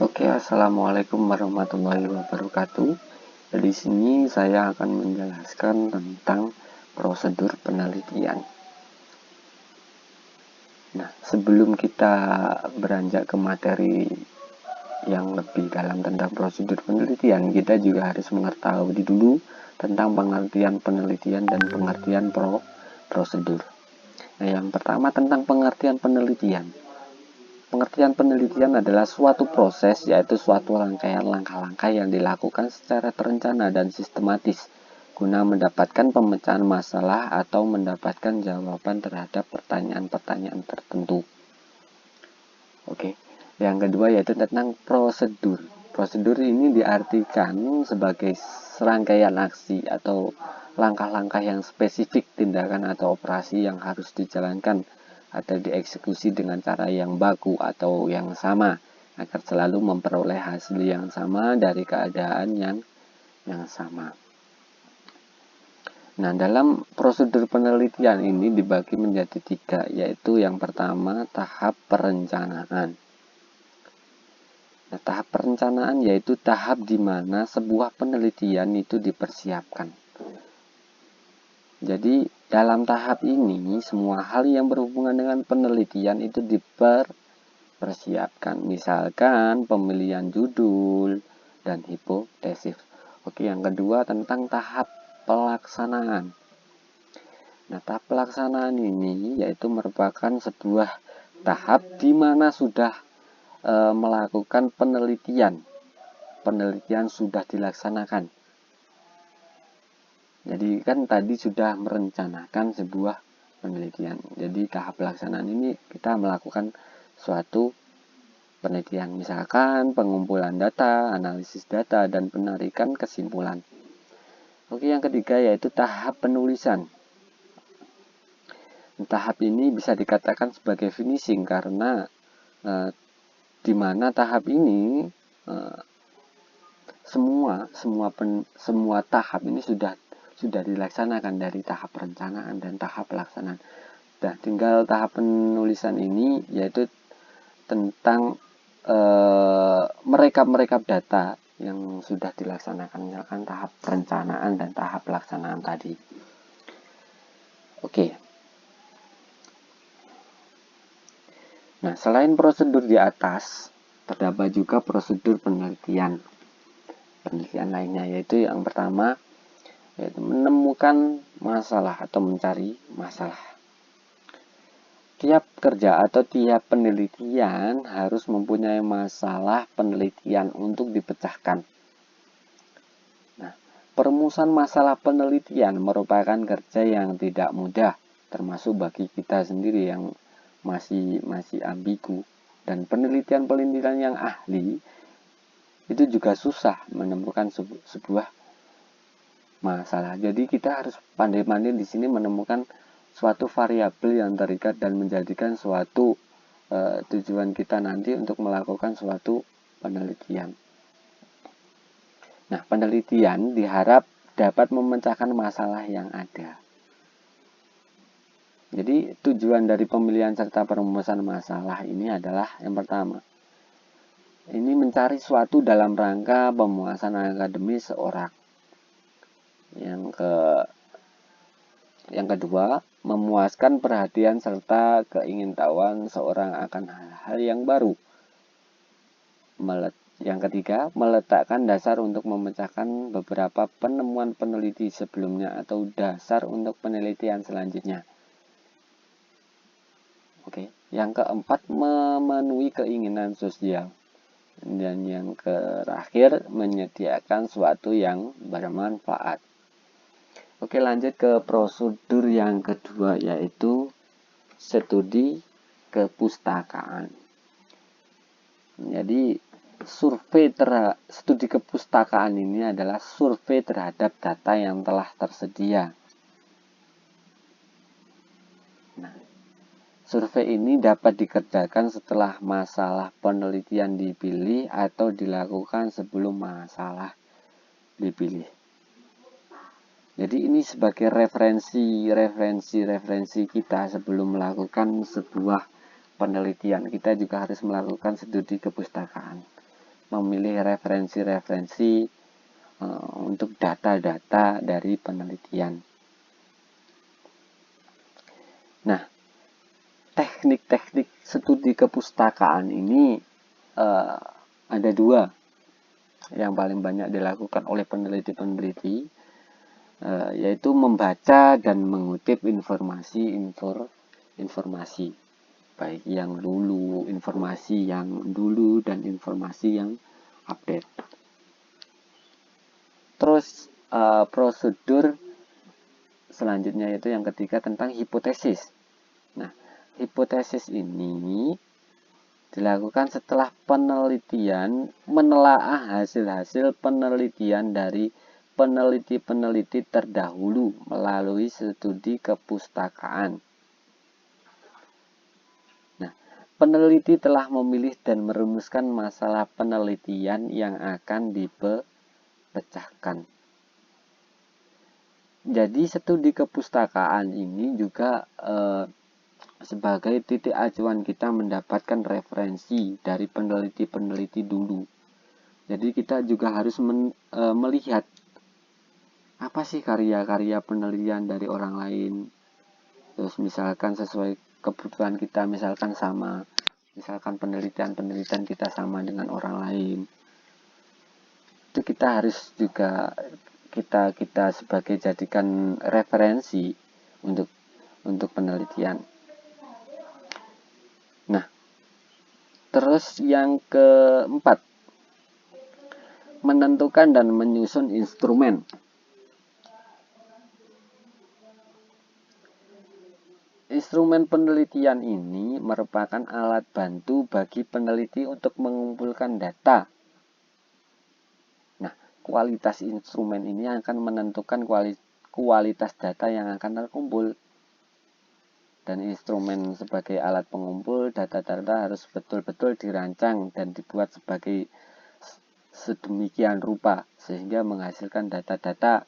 Oke, assalamualaikum warahmatullahi wabarakatuh. Di sini saya akan menjelaskan tentang prosedur penelitian. Nah, sebelum kita beranjak ke materi yang lebih dalam tentang prosedur penelitian, kita juga harus mengetahui dulu tentang pengertian penelitian dan pengertian prosedur. Nah, yang pertama tentang pengertian penelitian. Pengertian penelitian adalah suatu proses, yaitu suatu rangkaian langkah-langkah yang dilakukan secara terencana dan sistematis guna mendapatkan pemecahan masalah atau mendapatkan jawaban terhadap pertanyaan-pertanyaan tertentu. Oke. Yang kedua yaitu tentang prosedur. Prosedur ini diartikan sebagai serangkaian aksi atau langkah-langkah yang spesifik, tindakan atau operasi yang harus dijalankan atau dieksekusi dengan cara yang baku atau yang sama agar selalu memperoleh hasil yang sama dari keadaan yang sama. Nah, dalam prosedur penelitian ini dibagi menjadi 3, yaitu yang pertama tahap perencanaan. Nah, tahap perencanaan yaitu tahap di mana sebuah penelitian itu dipersiapkan. Jadi, dalam tahap ini semua hal yang berhubungan dengan penelitian itu dipersiapkan. Misalkan pemilihan judul dan hipotesis. Oke, yang kedua tentang tahap pelaksanaan. Nah, tahap pelaksanaan ini yaitu merupakan sebuah tahap di mana sudah melakukan penelitian. Penelitian sudah dilaksanakan. Jadi kan tadi sudah merencanakan sebuah penelitian. Jadi tahap pelaksanaan ini kita melakukan suatu penelitian. Misalkan pengumpulan data, analisis data, dan penarikan kesimpulan. Oke, yang ketiga yaitu tahap penulisan. Tahap ini bisa dikatakan sebagai finishing karena di mana tahap ini semua tahap ini sudah dilaksanakan dari tahap perencanaan dan tahap pelaksanaan. Nah, tinggal tahap penulisan ini yaitu tentang merekap data yang sudah dilaksanakan, misalkan tahap perencanaan dan tahap pelaksanaan tadi. Oke. Nah, selain prosedur di atas, terdapat juga prosedur penelitian lainnya, yaitu yang pertama yaitu menemukan masalah atau mencari masalah. Tiap kerja atau tiap penelitian harus mempunyai masalah penelitian untuk dipecahkan. Nah, perumusan masalah penelitian merupakan kerja yang tidak mudah, termasuk bagi kita sendiri yang masih ambigu. Dan penelitian yang ahli itu juga susah menemukan sebuah masalah. Jadi kita harus pandai-pandai di sini menemukan suatu variabel yang terikat dan menjadikan suatu tujuan kita nanti untuk melakukan suatu penelitian. Nah, penelitian diharap dapat memecahkan masalah yang ada. Jadi tujuan dari pemilihan serta perumusan masalah ini adalah yang pertama, ini mencari suatu dalam rangka pemuasan akademis seorang. Yang kedua, memuaskan perhatian serta keingintahuan seorang akan hal-hal yang baru. Yang ketiga, meletakkan dasar untuk memecahkan beberapa penemuan peneliti sebelumnya atau dasar untuk penelitian selanjutnya. Oke. Yang keempat, memenuhi keinginan sosial. Dan yang terakhir, menyediakan suatu yang bermanfaat. Oke, lanjut ke prosedur yang kedua, yaitu studi kepustakaan. Jadi studi kepustakaan ini adalah survei terhadap data yang telah tersedia. Nah, survei ini dapat dikerjakan setelah masalah penelitian dipilih atau dilakukan sebelum masalah dipilih. Jadi ini sebagai referensi kita sebelum melakukan sebuah penelitian. Kita juga harus melakukan studi kepustakaan. memilih referensi-referensi untuk data-data dari penelitian. Nah, teknik-teknik studi kepustakaan ini ada dua yang paling banyak dilakukan oleh peneliti-peneliti, yaitu membaca dan mengutip informasi, baik yang dulu, informasi yang dulu dan informasi yang update. Terus prosedur selanjutnya itu yang ketiga tentang hipotesis. Nah, hipotesis ini dilakukan setelah penelitian menelaah hasil-hasil penelitian dari peneliti-peneliti terdahulu melalui studi kepustakaan. Nah, peneliti telah memilih dan merumuskan masalah penelitian yang akan dipecahkan. Jadi studi kepustakaan ini juga sebagai titik acuan kita mendapatkan referensi dari peneliti-peneliti dulu. Jadi kita juga harus melihat apa sih karya-karya penelitian dari orang lain. Terus misalkan sesuai kebutuhan kita, misalkan penelitian kita sama dengan orang lain. Itu kita harus juga kita sebagai jadikan referensi untuk penelitian. Nah, terus yang keempat, menentukan dan menyusun instrumen. Instrumen penelitian ini merupakan alat bantu bagi peneliti untuk mengumpulkan data. Nah, kualitas instrumen ini akan menentukan kualitas data yang akan terkumpul. Dan instrumen sebagai alat pengumpul data-data harus betul-betul dirancang dan dibuat sebagai sedemikian rupa sehingga menghasilkan data-data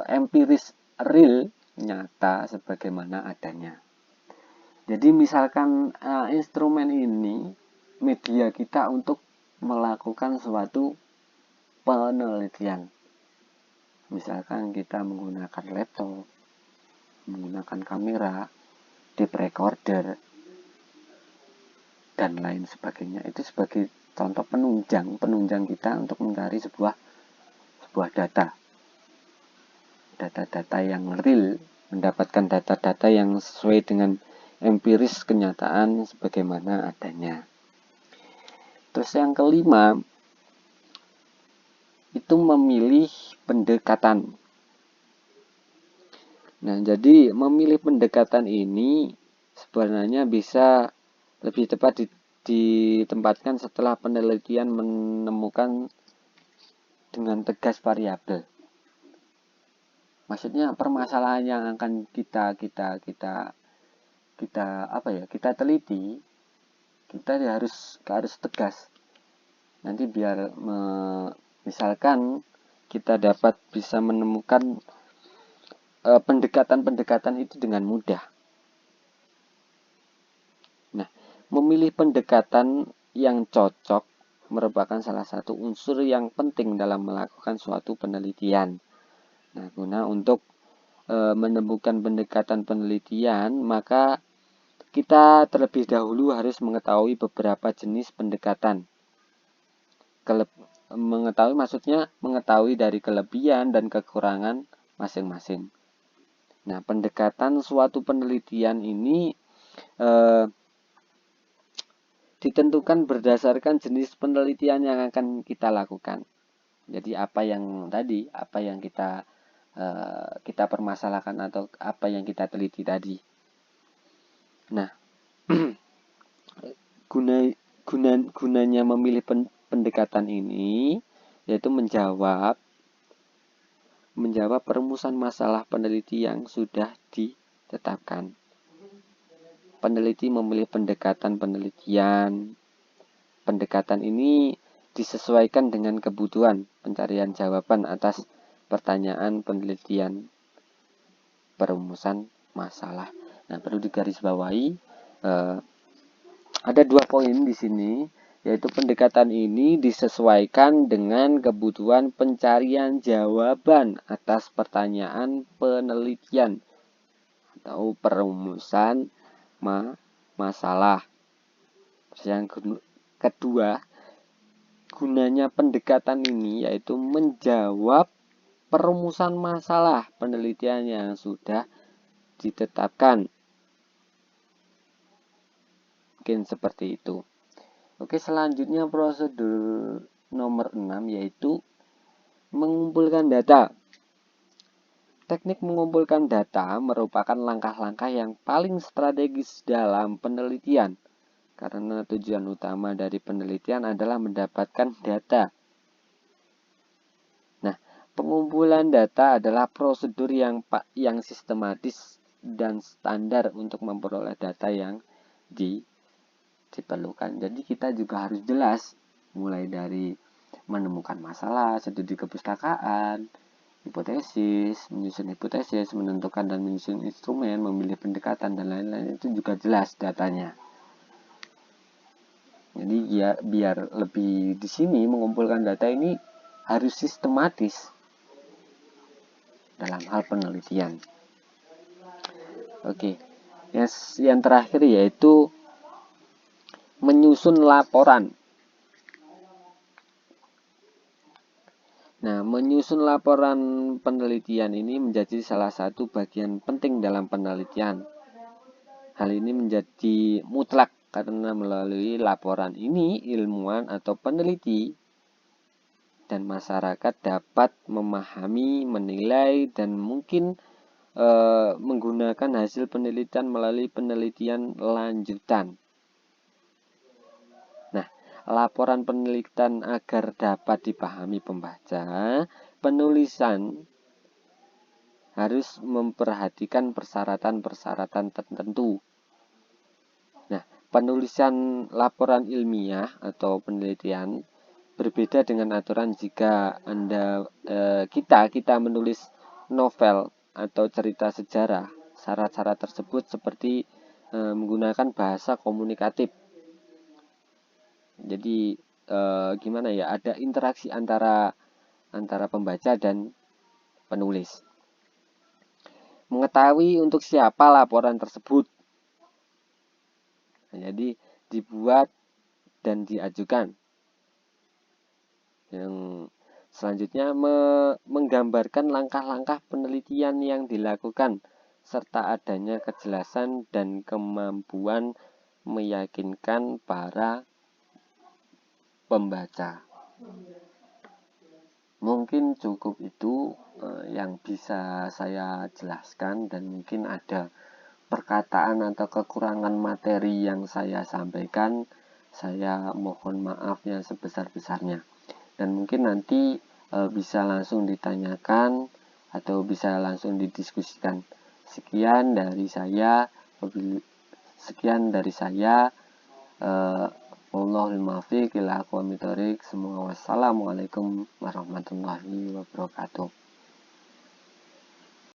empiris real, nyata sebagaimana adanya. Jadi misalkan instrumen ini media kita untuk melakukan suatu penelitian. Misalkan kita menggunakan laptop, menggunakan kamera, tape recorder, dan lain sebagainya. Itu sebagai contoh penunjang kita untuk mencari sebuah data yang real, mendapatkan data-data yang sesuai dengan empiris kenyataan sebagaimana adanya. Terus yang kelima, itu memilih pendekatan. Nah, jadi memilih pendekatan ini sebenarnya bisa lebih tepat ditempatkan setelah penelitian menemukan dengan tegas variabel. Maksudnya permasalahan yang akan kita teliti, kita harus tegas. Nanti biar misalkan kita dapat bisa menemukan pendekatan-pendekatan itu dengan mudah. Nah, memilih pendekatan yang cocok merupakan salah satu unsur yang penting dalam melakukan suatu penelitian. Nah, guna untuk menemukan pendekatan penelitian, maka kita terlebih dahulu harus mengetahui beberapa jenis pendekatan. Mengetahui dari kelebihan dan kekurangan masing-masing. Nah, pendekatan suatu penelitian ini ditentukan berdasarkan jenis penelitian yang akan kita lakukan. Jadi apa yang kita permasalahkan atau apa yang kita teliti tadi. Nah, gunanya memilih pendekatan ini yaitu menjawab perumusan masalah peneliti yang sudah ditetapkan. Peneliti memilih pendekatan penelitian. Pendekatan ini disesuaikan dengan kebutuhan pencarian jawaban atas pertanyaan penelitian perumusan masalah. Nah, perlu digarisbawahi ada 2 poin di sini. yaitu pendekatan ini disesuaikan dengan kebutuhan pencarian jawaban atas pertanyaan penelitian atau perumusan masalah. Terus yang kedua, gunanya pendekatan ini yaitu menjawab perumusan masalah penelitian yang sudah ditetapkan. Mungkin seperti itu. Oke, selanjutnya prosedur nomor 6 yaitu mengumpulkan data. Teknik mengumpulkan data merupakan langkah-langkah yang paling strategis dalam penelitian, karena tujuan utama dari penelitian adalah mendapatkan data. Nah, pengumpulan data adalah prosedur yang sistematis dan standar untuk memperoleh data yang diperlukan. Jadi kita juga harus jelas, mulai dari menemukan masalah, studi kepustakaan, hipotesis, menyusun hipotesis, menentukan dan menyusun instrumen, memilih pendekatan dan lain-lain, itu juga jelas datanya. Jadi ya biar lebih di sini mengumpulkan data ini harus sistematis dalam hal penelitian. Oke. Yang terakhir yaitu menyusun laporan. Nah, menyusun laporan penelitian ini menjadi salah satu bagian penting dalam penelitian. Hal ini menjadi mutlak karena melalui laporan ini ilmuwan atau peneliti dan masyarakat dapat memahami, menilai, dan mungkin menggunakan hasil penelitian melalui penelitian lanjutan. Nah, laporan penelitian agar dapat dipahami pembaca, penulisan harus memperhatikan persyaratan-persyaratan tertentu. Nah, penulisan laporan ilmiah atau penelitian berbeda dengan aturan jika kita menulis novel atau cerita sejarah. Syarat-syarat tersebut seperti menggunakan bahasa komunikatif. Jadi gimana ya? Ada interaksi antara pembaca dan penulis. Mengetahui untuk siapa laporan tersebut. Jadi dibuat dan diajukan. Yang selanjutnya menggambarkan langkah-langkah penelitian yang dilakukan serta adanya kejelasan dan kemampuan meyakinkan para pembaca. Mungkin cukup itu yang bisa saya jelaskan, dan mungkin ada perkataan atau kekurangan materi yang saya sampaikan. Saya mohon maaf yang sebesar-besarnya. Dan mungkin nanti bisa langsung ditanyakan atau bisa langsung didiskusikan. Sekian dari saya. Wallahul muwaffiq ila aqwamit thoriq. Semoga wassalamualaikum warahmatullahi wabarakatuh.